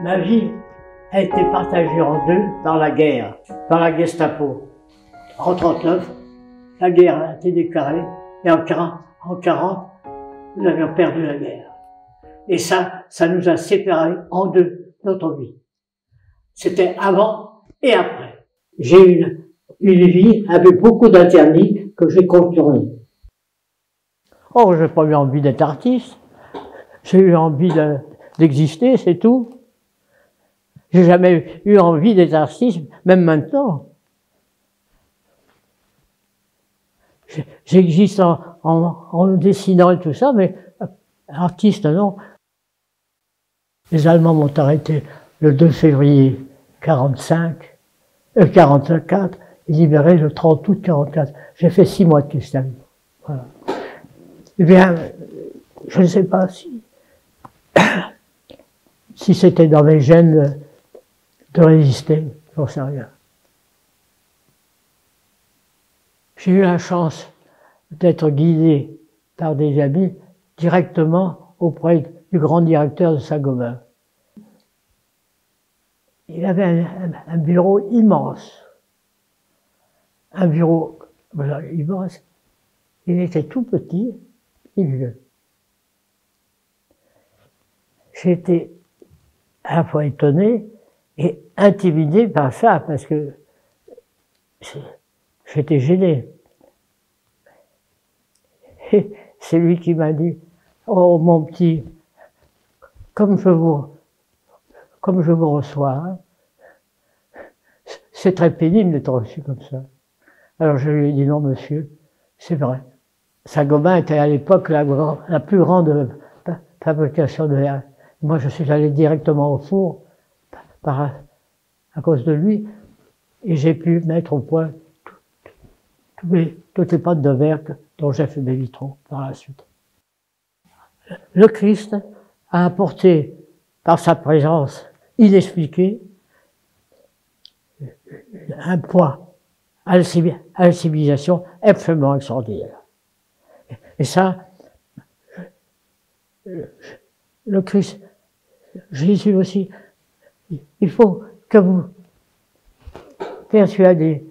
Ma vie a été partagée en deux par la guerre, par la Gestapo. En 1939, la guerre a été déclarée et en 1940, nous avions perdu la guerre. Et ça nous a séparés en deux, notre vie. C'était avant et après. J'ai eu une vie avec beaucoup d'interdits que j'ai contournés. Oh, j'ai pas eu envie d'être artiste. J'ai eu envie d'exister, c'est tout. J'ai jamais eu envie d'être artiste, même maintenant. J'existe en dessinant et tout ça, mais artiste, non. Les Allemands m'ont arrêté le 2 février 44, et libéré le 30 août 44. J'ai fait 6 mois de cristal. Voilà. Eh bien, je ne sais pas si c'était dans mes gènes de résister, j'en sais rien. J'ai eu la chance d'être guidé par des amis directement auprès du grand directeur de Saint-Gobain. Il avait un bureau immense. Un bureau voilà, immense. Il était tout petit et vieux. J'ai été à la fois étonné et intimidé par ça, parce que j'étais gêné. Et c'est lui qui m'a dit, « Oh mon petit, comme je vous reçois, hein, c'est très pénible d'être reçu comme ça. » Alors je lui ai dit, « Non monsieur, c'est vrai. » Saint-Gobain était à l'époque la plus grande fabrication de verre. Moi je suis allé directement au four à cause de lui, et j'ai pu mettre au point toutes les pâtes de verre dont j'ai fait mes vitraux par la suite. Le Christ a apporté, par sa présence inexpliquée, un poids à la civilisation absolument extraordinaire. Et ça, le Christ, Jésus aussi, il faut que vous persuadez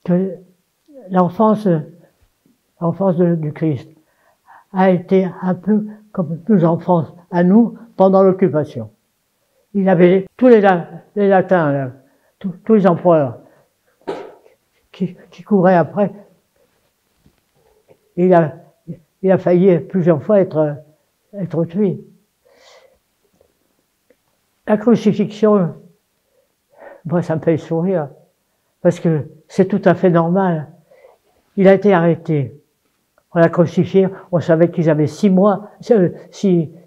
que l'enfance du Christ a été un peu comme nos enfants à nous pendant l'occupation. Il avait tous les latins, là, tous les empereurs qui couraient après. Il a failli plusieurs fois être tué. La crucifixion, moi ça me fait sourire, parce que c'est tout à fait normal. Il a été arrêté. On l'a crucifié, on savait qu'ils avaient 6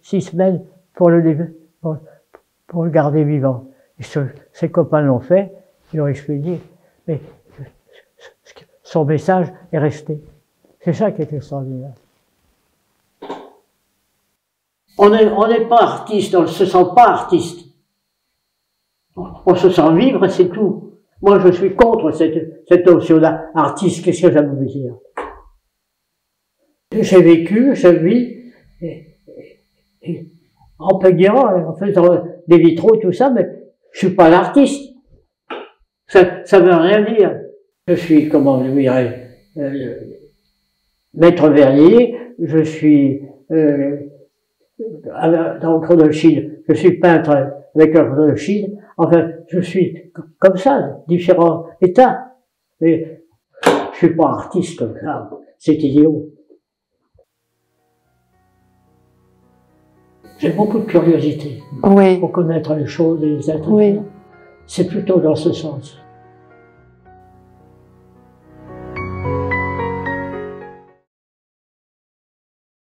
semaines pour le garder vivant. Et ses copains l'ont fait, ils l'ont expédié, mais son message est resté. C'est ça qui est extraordinaire. On n'est pas artiste, on ne se sent pas artiste. On se sent vivre, c'est tout. Moi, je suis contre cette notion-là. Artiste, qu'est-ce que ça veut dire? J'ai vécu, je vis, en peignant, en faisant des vitraux et tout ça, mais je suis pas l'artiste. Ça veut rien dire. Je suis, comment je dirais, maître verrier, je suis dans le Chine, je suis peintre avec le Chine. Enfin, je suis comme ça, différents états. Mais je suis pas artiste comme ça, c'est idiot. J'ai beaucoup de curiosité pour connaître les choses et les êtres. Oui. C'est plutôt dans ce sens.